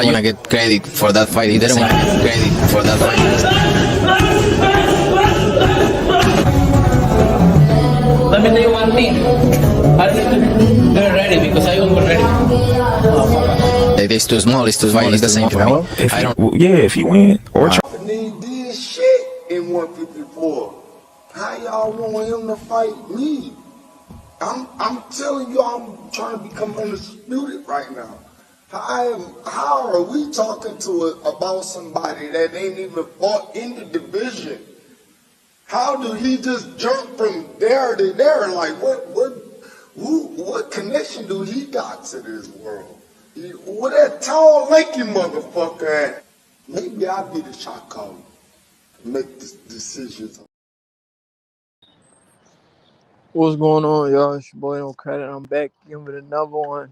didn't want to get credit for that fight. He didn't want to get credit for that fight. Let me tell you one thing. I need to get ready because I won't get ready. It's too small. It's too small. It's the same for me. I don't. Yeah, if he win or try. He did shit in 154. How y'all want him to fight me? I'm telling you, I'm trying to become undisputed right now. How are we talking about somebody that ain't even fought in the division? How do he just jump from there to there? Like what connection do he got to this world? Where that tall, lanky motherfucker at? Maybe I'll be the shot caller. Make the decisions. What's going on, y'all? It's your boy No Credit. I'm back again with another one.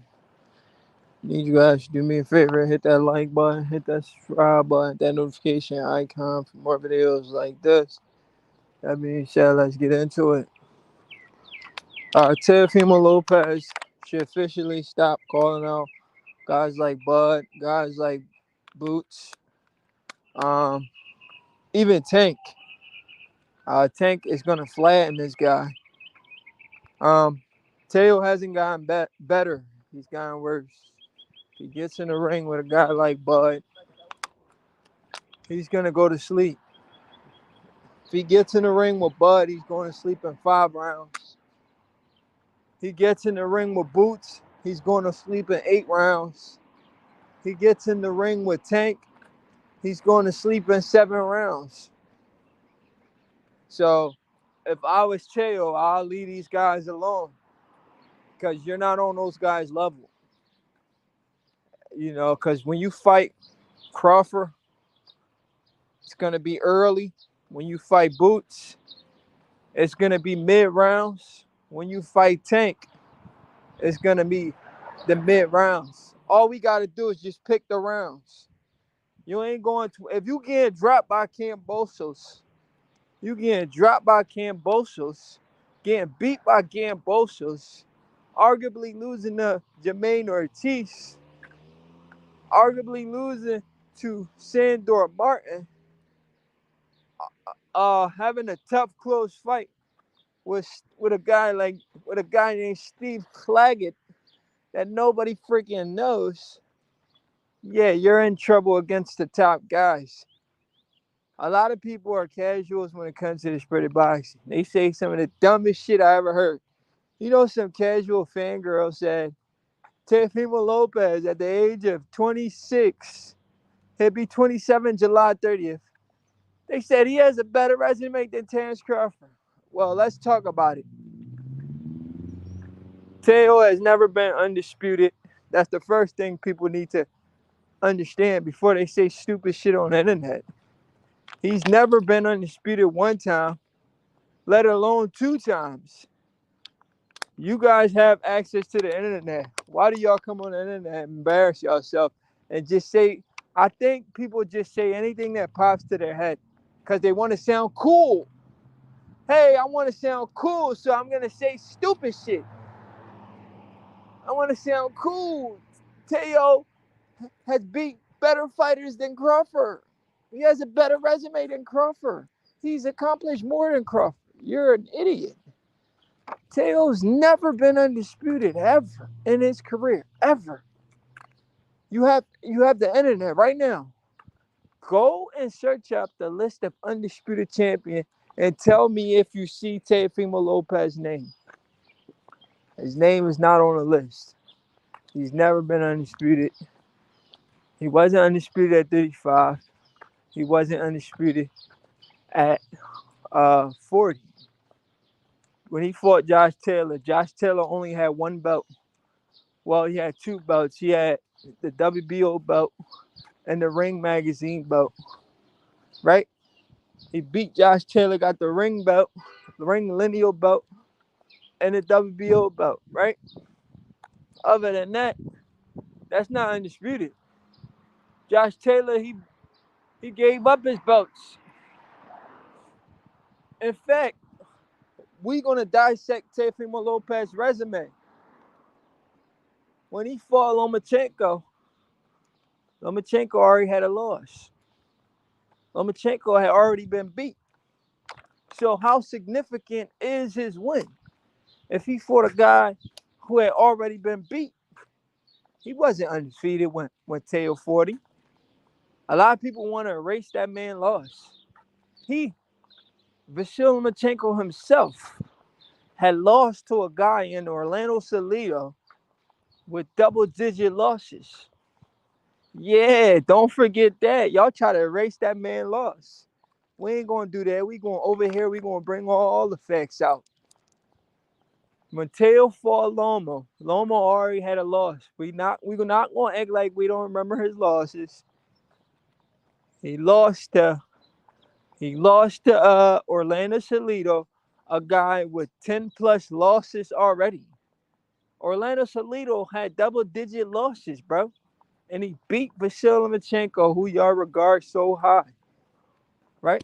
Need you guys to do me a favor, hit that like button, hit that subscribe button, that notification icon for more videos like this. That being said, let's get into it. TEOFIMO Lopez should officially stop calling out guys like Bud, guys like Boots, even Tank. Tank is gonna flatten this guy. TEO hasn't gotten better. He's gotten worse. If he gets in the ring with a guy like Bud, he's gonna go to sleep. If he gets in the ring with Bud, he's going to sleep in 5 rounds. He gets in the ring with Boots, he's going to sleep in 8 rounds. He gets in the ring with Tank, he's going to sleep in 7 rounds. So if I was TEO, I'll leave these guys alone because you're not on those guys' level. You know, because when you fight Crawford, it's going to be early. When you fight Boots, it's going to be mid-rounds. When you fight Tank, it's going to be the mid-rounds. All we got to do is just pick the rounds. You ain't going to... If you get dropped by Kambosos, you getting dropped by Kambosos, getting beat by Kambosos, arguably losing to Jermaine Ortiz, arguably losing to Sandor Martin, having a tough, close fight with a guy named Steve Claggett that nobody freaking knows. Yeah, you're in trouble against the top guys. A lot of people are casuals when it comes to the sport of boxing. They say some of the dumbest shit I ever heard. You know, some casual fangirl said, TEOFIMO Lopez at the age of 26, he'll be 27 July 30th. They said he has a better resume than Terence Crawford. Well, let's talk about it. TEO has never been undisputed. That's the first thing people need to understand before they say stupid shit on the internet. He's never been undisputed 1 time, let alone 2 times. You guys have access to the internet. Why do y'all come on the internet and embarrass yourself and just say, I think people just say anything that pops to their head because they want to sound cool. Hey, I want to sound cool, so I'm going to say stupid shit. I want to sound cool. TEO has beat better fighters than Crawford. He has a better resume than Crawford. He's accomplished more than Crawford. You're an idiot. TEO's never been undisputed ever in his career, ever. You have the internet right now. Go and search up the list of undisputed champion and tell me if you see TEOFIMO Lopez's name. His name is not on the list. He's never been undisputed. He wasn't undisputed at 35. He wasn't undisputed at 40. When he fought Josh Taylor only had 1 belt. Well, he had 2 belts. He had the WBO belt and the Ring Magazine belt, right? He beat Josh Taylor, got the Ring belt, the Ring Lineal belt, and the WBO belt, right? Other than that, that's not undisputed. Josh Taylor, he gave up his belts. In fact, we're going to dissect TEOFIMO Lopez's resume. When he fought Lomachenko, Lomachenko already had a loss. Lomachenko had already been beat. So how significant is his win? If he fought a guy who had already been beat, he wasn't undefeated when TEO 40. A lot of people want to erase that man loss. Vasyl Lomachenko himself had lost to a guy in Orlando Salido with double-digit losses. Yeah, don't forget that. Y'all try to erase that man loss. We ain't gonna do that. We going over here. We gonna bring all the facts out. Mateo fought Loma. Loma already had a loss. We not gonna act like we don't remember his losses. He lost to Orlando Salido, a guy with 10 plus losses already. Orlando Salido had double-digit losses, bro. And he beat Vasyl Lomachenko, who y'all regard so high. Right?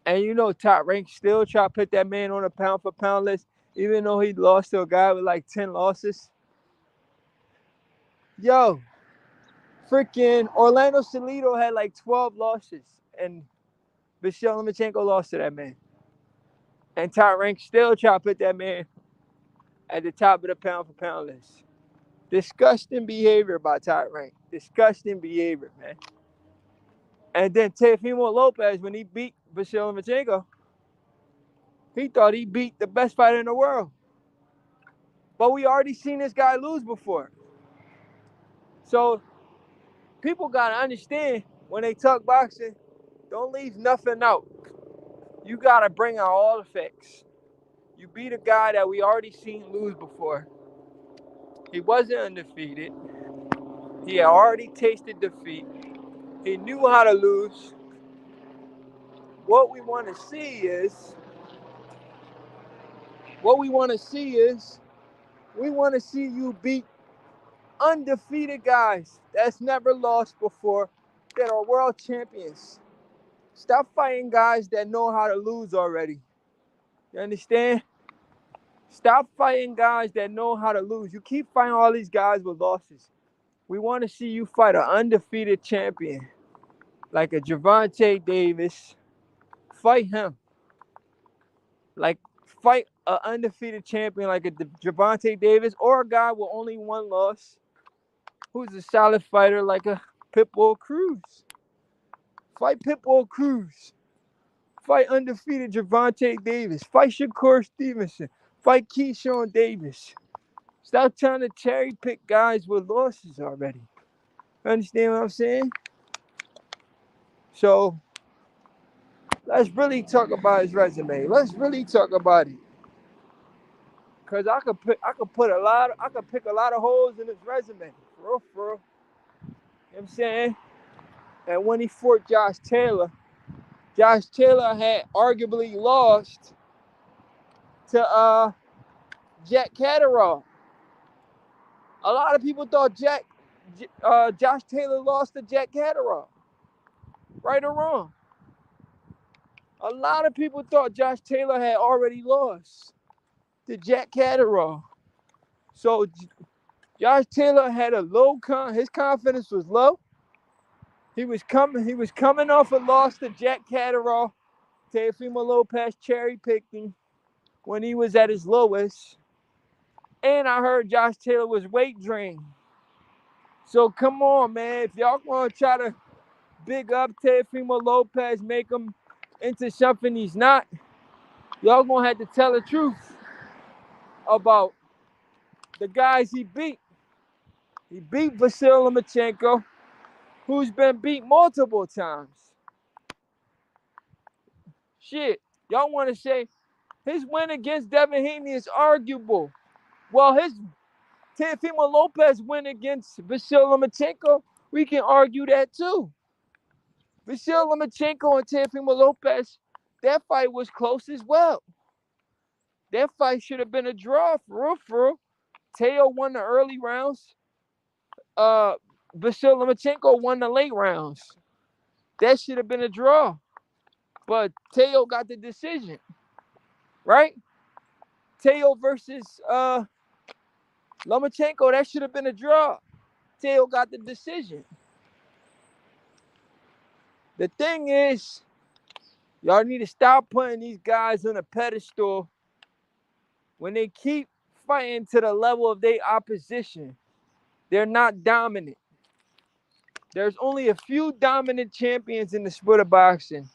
And you know, Top Rank still try to put that man on a pound-for-pound list, even though he lost to a guy with like 10 losses. Yo, freaking Orlando Salido had like 12 losses, and Vasyl Lomachenko lost to that man. And Top Rank still try to put that man at the top of the pound-for-pound list. Disgusting behavior by Top Rank. Disgusting behavior, man. And then Teofimo Lopez, when he beat Vasyl Lomachenko, he thought he beat the best fighter in the world. But we already seen this guy lose before. So people got to understand when they talk boxing, don't leave nothing out. You got to bring out all the facts. You beat a guy that we already seen lose before. He wasn't undefeated. He had already tasted defeat. He knew how to lose. What we want to see is, we want to see you beat undefeated guys that's never lost before, that are world champions. Stop fighting guys that know how to lose already. You understand? Stop fighting guys that know how to lose. You keep fighting all these guys with losses. We want to see you fight an undefeated champion, like a Gervonta Davis. Fight him. Like, fight an undefeated champion like a Gervonta Davis, or a guy with only one loss who's a solid fighter like a Pitbull CRUZ. Fight Pitbull CRUZ. Fight undefeated Gervonta Davis. Fight Shakur Stevenson. Fight Keyshawn Davis. Stop trying to cherry pick guys with losses already. Understand what I'm saying? So let's really talk about his resume. Let's really talk about it. Cause I could pick a lot of holes in his resume. For real. You know what I'm saying? And when he fought Josh Taylor had arguably lost to Jack Catterall. A lot of people thought Josh Taylor lost to Jack Catterall. Right or wrong? A lot of people thought Josh Taylor had already lost to Jack Catterall. So Josh Taylor had a his confidence was low. He was coming off a loss to Jack Catterall. Teofimo Lopez cherry picking when he was at his lowest. And I heard Josh Taylor was weight drained. So come on, man. If y'all want to try to big up Teofimo Lopez, make him into something he's not, y'all going to have to tell the truth about the guys he beat. He beat Vasyl Lomachenko, who's been beat multiple times. Shit. Y'all want to say his win against Devin Haney is arguable. Well, his Teofimo Lopez win against Vasyl Lomachenko, we can argue that too. Vasyl Lomachenko and Teofimo Lopez, that fight was close as well. That fight should have been a draw, for real. TEO won the early rounds. Vasyl Lomachenko won the late rounds. That should have been a draw. But TEO got the decision. Right? TEO versus Lomachenko, that should have been a draw. TEO got the decision. The thing is, y'all need to stop putting these guys on a pedestal when they keep fighting to the level of their opposition. They're not dominant. There's only a few dominant champions in the sport of boxing.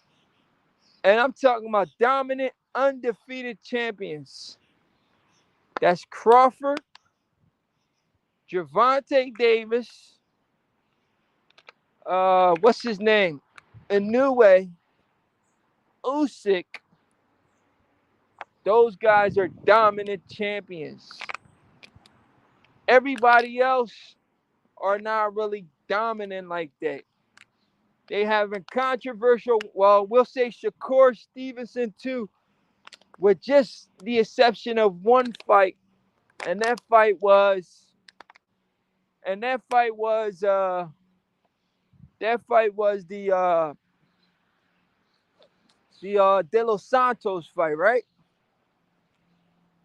And I'm talking about dominant, undefeated champions. That's Crawford, Gervonta Davis, what's his name? Inoue, Usyk. Those guys are dominant champions. Everybody else are not really dominant like that. They having controversial, well, we'll say Shakur Stevenson too, with just the exception of one fight. And that fight was the De Los Santos fight, right?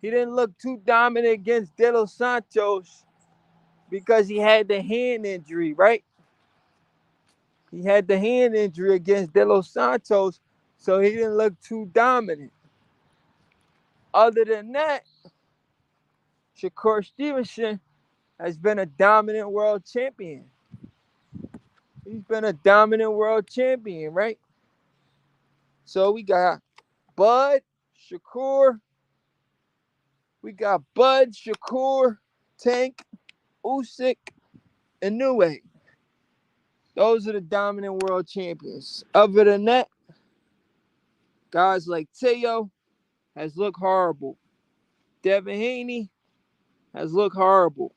He didn't look too dominant against De Los Santos because he had the hand injury, right? He had the hand injury against De Los Santos, so he didn't look too dominant. Other than that, Shakur Stevenson has been a dominant world champion. He's been a dominant world champion, right? So we got Bud, Shakur. We got Bud, Shakur, Tank, Usyk, and Inoue. Those are the dominant world champions. Other than that, guys like TEO has looked horrible. Devin Haney has looked horrible.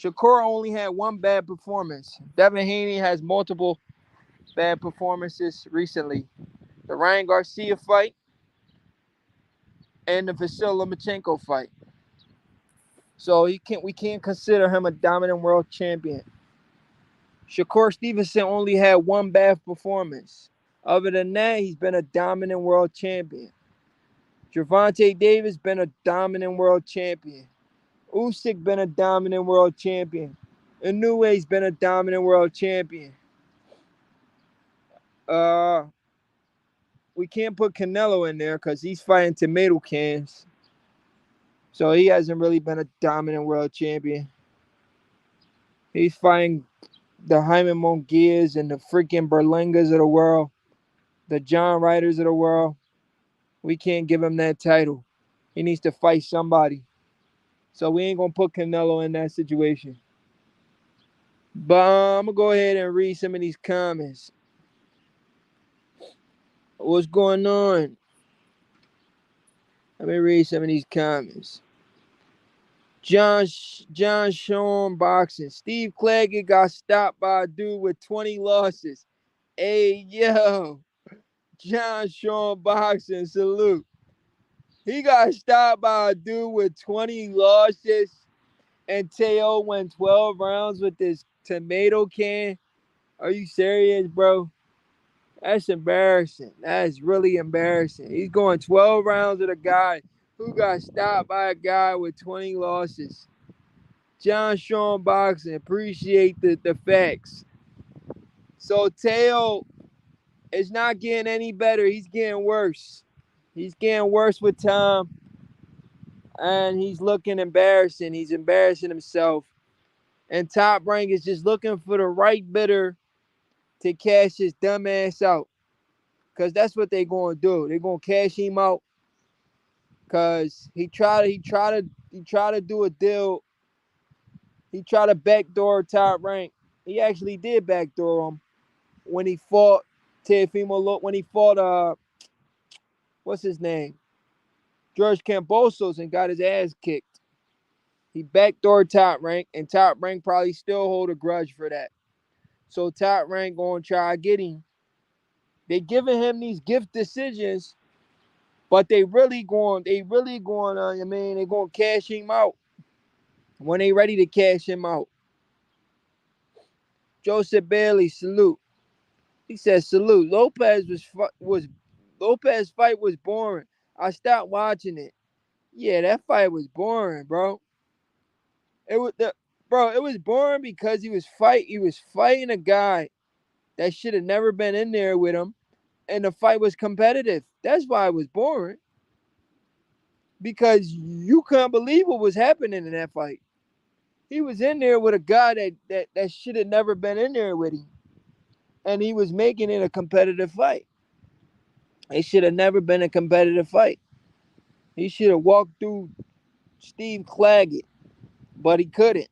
Shakur only had one bad performance. Devin Haney has multiple bad performances recently. The Ryan Garcia fight and the Vasyl Lomachenko fight. So we can't consider him a dominant world champion. Shakur Stevenson only had one bad performance. Other than that, he's been a dominant world champion. Gervonta Davis been a dominant world champion. Usyk been a dominant world champion. Inoue's been a dominant world champion. We can't put Canelo in there because he's fighting tomato cans. So he hasn't really been a dominant world champion. He's fighting the Jaime Munguias and the freaking Berlingas of the world, the John Ryders of the world. We can't give him that title. He needs to fight somebody. So we ain't going to put Canelo in that situation. But I'm going to go ahead and read some of these comments. What's going on? Let me read some of these comments. John Sean Boxing. Steve Claggett got stopped by a dude with 20 losses. Hey, yo. John Sean Boxing, salute. He got stopped by a dude with 20 losses, and TEO went 12 rounds with this tomato can. Are you serious, bro? That's embarrassing. That's really embarrassing. He's going 12 rounds with a guy who got stopped by a guy with 20 losses. John Sean Boxing, appreciate the facts. So TEO is not getting any better. He's getting worse. He's getting worse with time. And he's looking embarrassing. He's embarrassing himself. And Top Rank is just looking for the right bidder to cash his dumb ass out. Because that's what they're going to do. They're going to cash him out. Because he tried to do a deal. He tried to backdoor Top Rank. He actually did backdoor him when he fought TEOFIMO. When he fought, what's his name? George Kambosos, and got his ass kicked. He backdoored Top Rank, and Top Rank probably still hold a grudge for that. So Top Rank going to try to get him. They giving him these gift decisions, but they really going, they're going to cash him out when they ready to cash him out. Joseph Bailey, salute. He says, salute. Lopez fight was boring. I stopped watching it. Yeah, that fight was boring, bro. bro, it was boring because he was fighting a guy that should have never been in there with him, and the fight was competitive. That's why it was boring. Because you couldn't believe what was happening in that fight. He was in there with a guy that should have never been in there with him. And he was making it a competitive fight. It should have never been a competitive fight. He should have walked through Steve Claggett, but he couldn't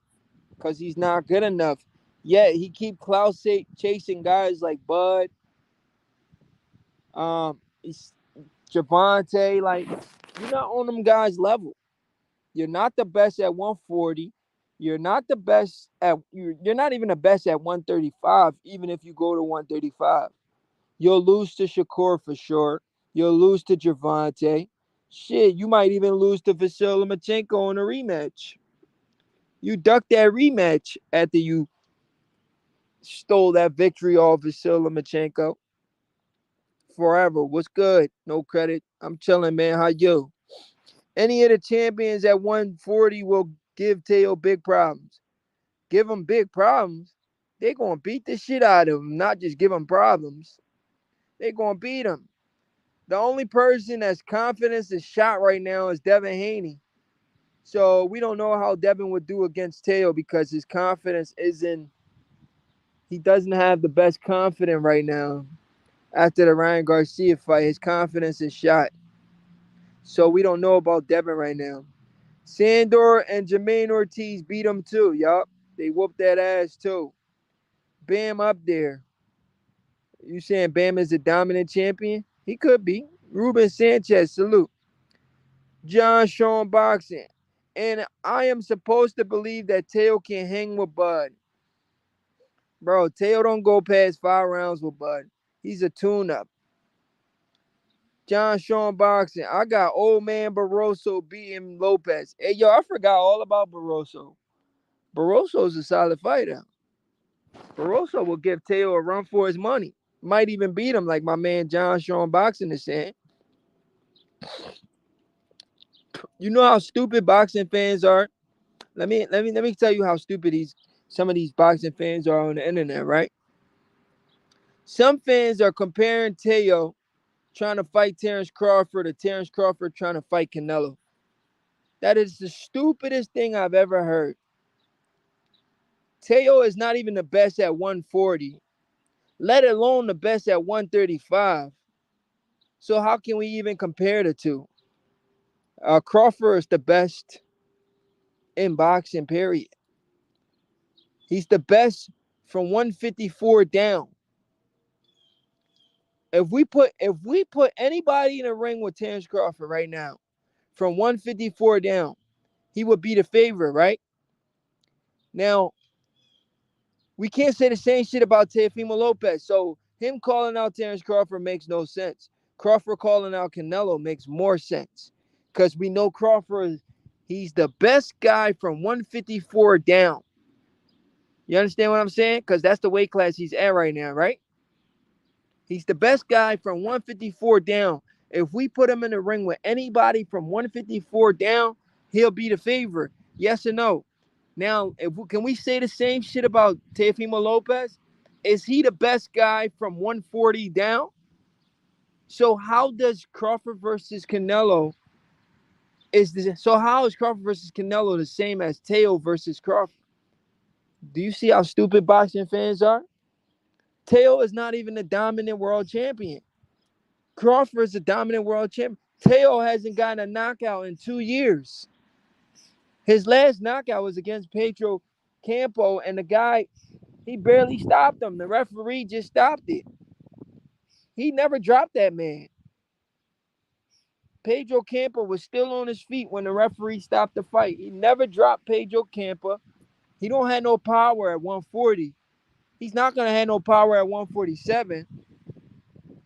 because he's not good enough. Yet he keep clout chasing guys like Bud, Javante. Like, you're not on them guys' level. You're not the best at 140. You're not the best at you're not even the best at 135, even if you go to 135. You'll lose to Shakur for sure. You'll lose to Javante. Shit, you might even lose to Vasyl Lomachenko in a rematch. You ducked that rematch after you stole that victory off Vasyl Lomachenko. Forever. What's good? No credit. I'm chilling, man. How you? Any of the champions at 140 will give TEO big problems. Give them big problems. They're going to beat the shit out of him, not just give him problems. They're going to beat him. The only person that's confidence is shot right now is Devin Haney. So we don't know how Devin would do against TEO because his confidence isn't, he doesn't have the best confidence right now. After the Ryan Garcia fight, his confidence is shot. So we don't know about Devin right now. Sandor and Jermaine Ortiz beat him too. Yup. They whooped that ass too. Bam up there. You saying Bam is a dominant champion? He could be. Ruben Sanchez, salute. John Sean Boxing. And I am supposed to believe that TEO can hang with Bud. Bro, TEO don't go past 5 rounds with Bud. He's a tune-up. John Sean Boxing. I got old man Barroso beating Lopez. Hey, yo, I forgot all about Barroso. Barroso's a solid fighter. Barroso will give TEO a run for his money. Might even beat him, like my man John Sean Boxing is saying. You know how stupid boxing fans are? Let me tell you how stupid some of these boxing fans are on the internet, right? Some fans are comparing TEO trying to fight Terence Crawford or Terence Crawford trying to fight Canelo. That is the stupidest thing I've ever heard. TEO is not even the best at 140, let alone the best at 135. So how can we even compare the two? Crawford is the best in boxing, period. He's the best from 154 down. If we put anybody in the ring with Terence Crawford right now, from 154 down, he would be the favorite, right? Now, we can't say the same shit about Teofimo Lopez. So him calling out Terence Crawford makes no sense. Crawford calling out Canelo makes more sense. Because we know Crawford, he's the best guy from 154 down. You understand what I'm saying? Because that's the weight class he's at right now, right? He's the best guy from 154 down. If we put him in the ring with anybody from 154 down, he'll be the favorite. Yes or no? Now, can we say the same shit about Teofimo Lopez? Is he the best guy from 140 down? So how does Crawford versus Canelo how is Crawford versus Canelo the same as TEO versus Crawford? Do you see how stupid boxing fans are? TEO is not even a dominant world champion. Crawford is a dominant world champion. TEO hasn't gotten a knockout in 2 years. His last knockout was against Pedro Campo, and the guy, he barely stopped him. The referee just stopped it. He never dropped that man. Pedro Campo was still on his feet when the referee stopped the fight. He never dropped Pedro Campo. He don't have no power at 140. He's not going to have no power at 147,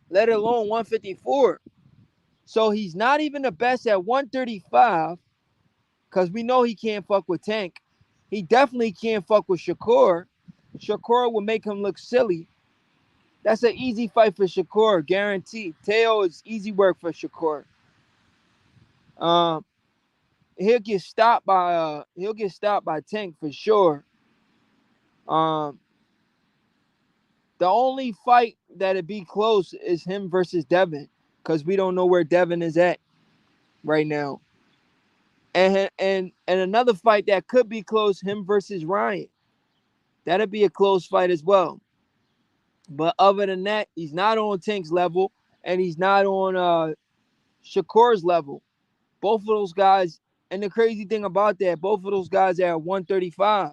let alone 154. So he's not even the best at 135 because we know he can't fuck with Tank. He definitely can't fuck with Shakur. Shakur will make him look silly. That's an easy fight for Shakur, guaranteed. TEO is easy work for Shakur. he'll get stopped by Tank for sure. The only fight that'd be close is him versus Devin, because we don't know where Devin is at right now. And another fight that could be close, him versus Ryan. That'd be a close fight as well. But other than that, he's not on Tank's level, and he's not on Shakur's level. Both of those guys, and the crazy thing about that, both of those guys are at 135.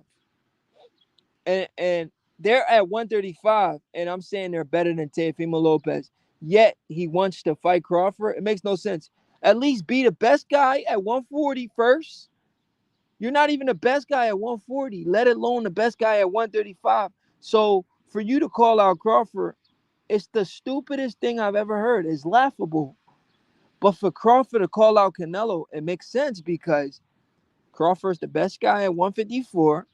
And they're at 135, and I'm saying they're better than Teofimo Lopez. Yet he wants to fight Crawford. It makes no sense. At least be the best guy at 140 first. You're not even the best guy at 140, let alone the best guy at 135. So for you to call out Crawford, it's the stupidest thing I've ever heard. It's laughable. But for Crawford to call out Canelo, it makes sense because Crawford's the best guy at 154.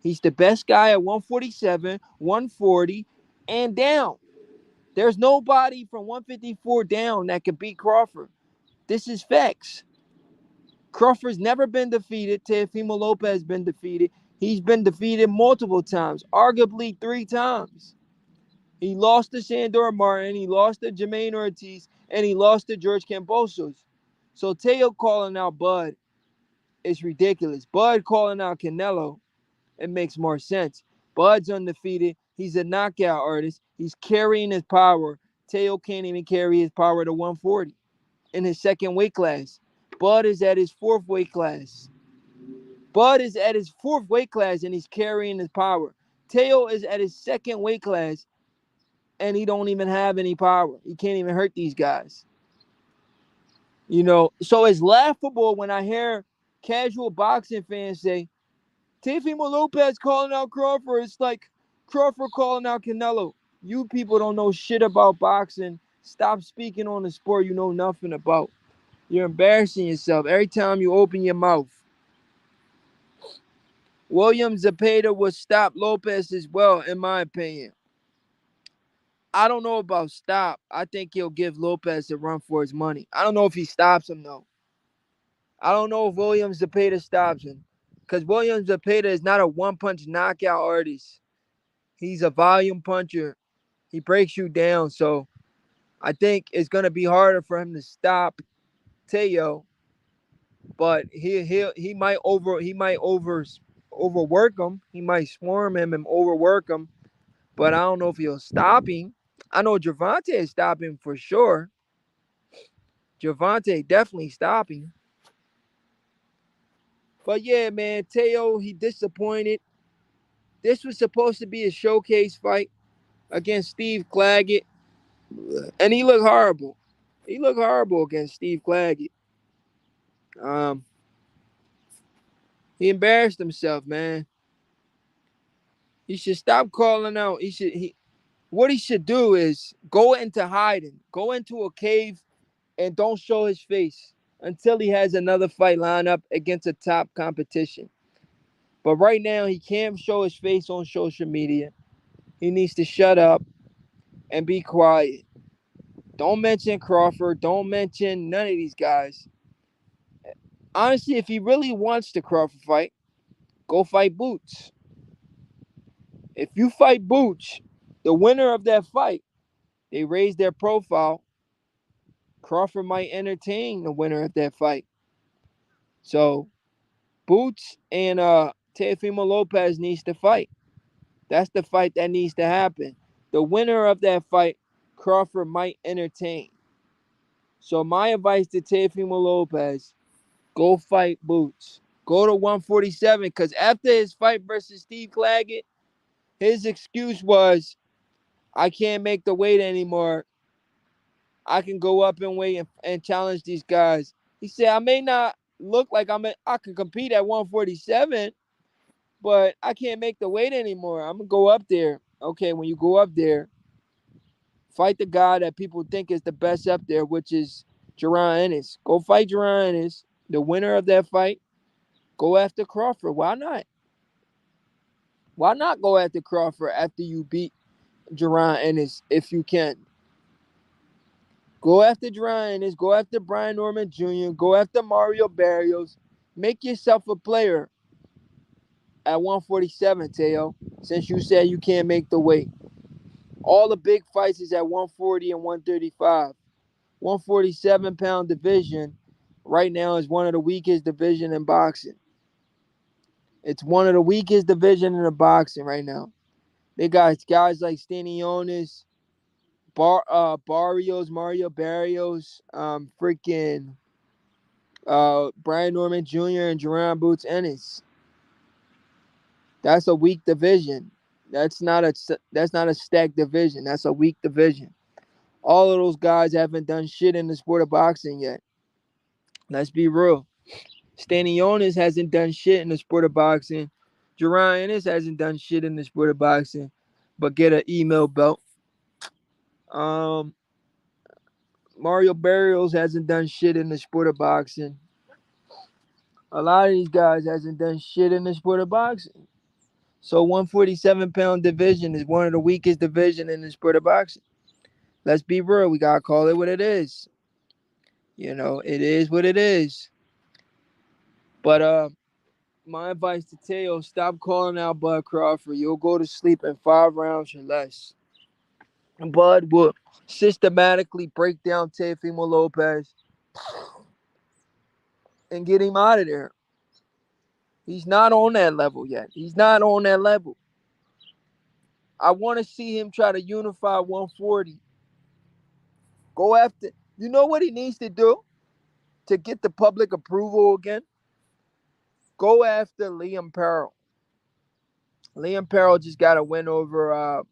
He's the best guy at 147, 140, and down. There's nobody from 154 down that can beat Crawford. This is facts. Crawford's never been defeated. Teofimo Lopez has been defeated. He's been defeated multiple times, arguably 3 times. He lost to Sandor Martin, he lost to Jermaine Ortiz, and he lost to George Kambosos. So Teo calling out Bud is ridiculous. Bud calling out Canelo, it makes more sense. Bud's undefeated. He's a knockout artist. He's carrying his power. Teo can't even carry his power to 140 in his second weight class. Bud is at his 4th weight class. Bud is at his 4th weight class and he's carrying his power. Teo is at his 2nd weight class and he don't even have any power. He can't even hurt these guys. You know, so it's laughable when I hear casual boxing fans say, Teofimo Lopez calling out Crawford. It's like Crawford calling out Canelo. You people don't know shit about boxing. Stop speaking on the sport you know nothing about. You're embarrassing yourself every time you open your mouth. William Zepeda will stop Lopez as well, in my opinion. I don't know about stop. I think he'll give Lopez a run for his money. I don't know if he stops him, though. I don't know if William Zepeda stops him. Because William Zepeda is not a one-punch knockout artist. He's a volume puncher. He breaks you down. So I think it's going to be harder for him to stop Teo. But he might overwork him. He might swarm him and overwork him. But I don't know if he'll stop him. I know Gervonta is stopping for sure. Gervonta definitely stopping. But yeah, man, Teo, he disappointed. This was supposed to be a showcase fight against Steve Claggett. And he looked horrible. He looked horrible against Steve Claggett. He embarrassed himself, man. He should stop calling out. What he should do is go into hiding. Go into a cave and don't show his face until he has another fight lined up against a top competition. But right now, he can't show his face on social media. He needs to shut up and be quiet. Don't mention Crawford. Don't mention none of these guys. Honestly, if he really wants the Crawford fight, go fight Boots. If you fight Boots, the winner of that fight, they raise their profile. Crawford might entertain the winner of that fight. So Boots and Teofimo Lopez needs to fight. That's the fight that needs to happen. The winner of that fight, Crawford might entertain. So my advice to Teofimo Lopez, go fight Boots. Go to 147, because after his fight versus Steve Claggett, his excuse was, I can't make the weight anymore. I can go up in weight and challenge these guys. He said, I may not look like I can compete at 147, but I can't make the weight anymore. I'm going to go up there. Okay, when you go up there, fight the guy that people think is the best up there, which is Jaron Ennis. Go fight Jaron Ennis. The winner of that fight, go after Crawford. Why not? Why not go after Crawford after you beat Jaron Ennis if you can? Go after Jaron Ennis. Go after Brian Norman Jr. Go after Mario Barrios. Make yourself a player at 147, Teo, since you said you can't make the weight. All the big fights is at 140 and 135. 147-pound division right now is one of the weakest division in boxing. It's one of the weakest division in the boxing right now. They got guys like Stanionis, Mario Barrios, freaking Brian Norman Jr. and Jerron Boots Ennis. That's a weak division. That's not a stacked division. That's a weak division. All of those guys haven't done shit in the sport of boxing yet. Let's be real. Stanionis hasn't done shit in the sport of boxing. Jerron Ennis hasn't done shit in the sport of boxing, but get an email belt. Um, Mario Barrios hasn't done shit in the sport of boxing. A lot of these guys hasn't done shit in the sport of boxing. So 147-pound division is one of the weakest division in the sport of boxing. Let's be real. We gotta call it what it is. It is what it is. But my advice to Teo: stop calling out Bud Crawford. You'll go to sleep in 5 rounds or less. Bud will systematically break down Teofimo Lopez and get him out of there. He's not on that level yet. He's not on that level. I want to see him try to unify 140. Go after. You know what he needs to do to get the public approval again? Go after Liam Pearl. Liam Pearl just got a win over.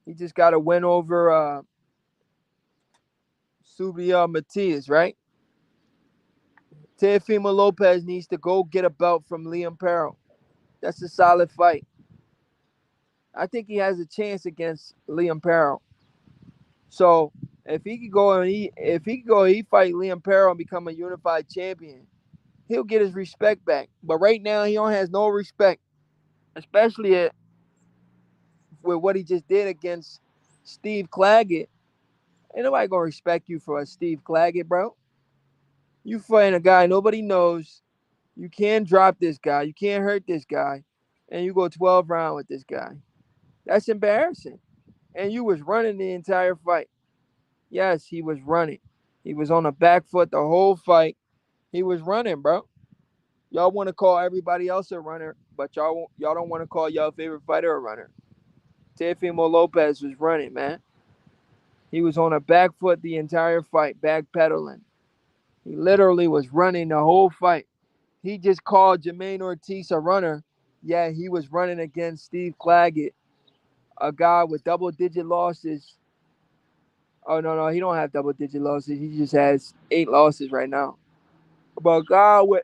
He just got a win over Subia Matias, right? Teofimo Lopez needs to go get a belt from Liam Pearl. That's a solid fight. I think he has a chance against Liam Pearl. So if he could go and he fight Liam Pearl and become a unified champion, he'll get his respect back. But right now he don't has no respect, especially with what he just did against Steve Claggett. Ain't nobody gonna respect you for a Steve Claggett, bro. You fighting a guy nobody knows. You can't drop this guy. You can't hurt this guy, and you go 12 rounds with this guy. That's embarrassing. And you was running the entire fight. Yes, he was running. He was on the back foot the whole fight. He was running, bro. Y'all want to call everybody else a runner, but y'all don't want to call y'all favorite fighter a runner. Teofimo Lopez was running, man. He was on a back foot the entire fight, backpedaling. He literally was running the whole fight. He just called Jermaine Ortiz a runner. Yeah, he was running against Steve Claggett, a guy with double-digit losses. Oh, no, he don't have double-digit losses. He just has 8 losses right now. But a guy with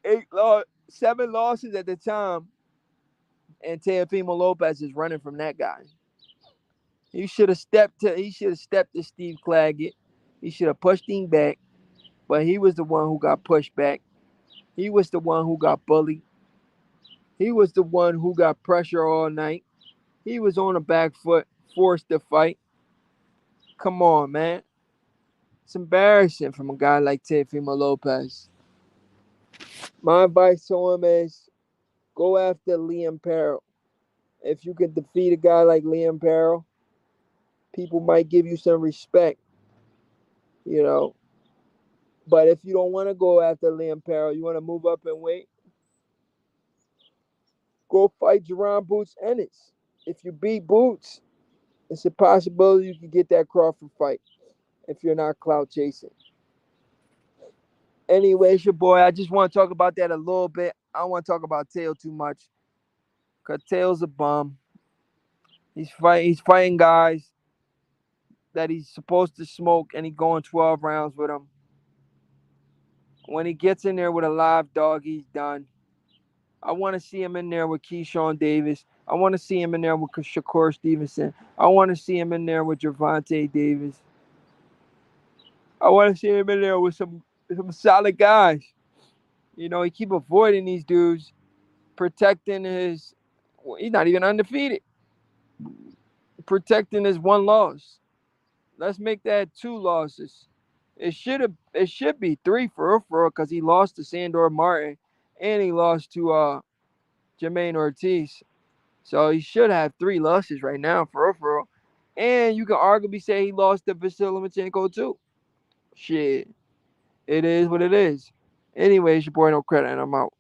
7 losses at the time, and Teofimo Lopez is running from that guy. He should have stepped to Steve Claggett. He should have pushed him back, but he was the one who got pushed back. He was the one who got bullied. He was the one who got pressure all night. He was on the back foot, forced to fight. Come on, man. It's embarrassing from a guy like Teofimo Lopez. My advice to him is go after Liam Pearl. If you can defeat a guy like Liam Pearl, people might give you some respect, you know. But if you don't want to go after Liam Pearl, you want to move up and weight, go fight Jerron Boots Ennis. If you beat Boots, it's a possibility you can get that Crawford fight if you're not clout chasing. Anyways, your boy, I just want to talk about that a little bit. I don't want to talk about Teo too much because Teo's a bum. He's fighting guys that he's supposed to smoke, and he's going 12 rounds with them. When he gets in there with a live dog, he's done. I want to see him in there with Keyshawn Davis. I want to see him in there with Shakur Stevenson. I want to see him in there with Gervonta Davis. I want to see him in there with some solid guys. You know, he keep avoiding these dudes, protecting his. He's not even undefeated. Protecting his 1 loss. Let's make that 2 losses. It should be 3 for real, because he lost to Sandor Martin and he lost to Jermaine Ortiz. So he should have 3 losses right now, for real. And you can arguably say he lost to Vasily Lomachenko too. Shit. It is what it is. Anyways, your boy No Credit, and I'm out.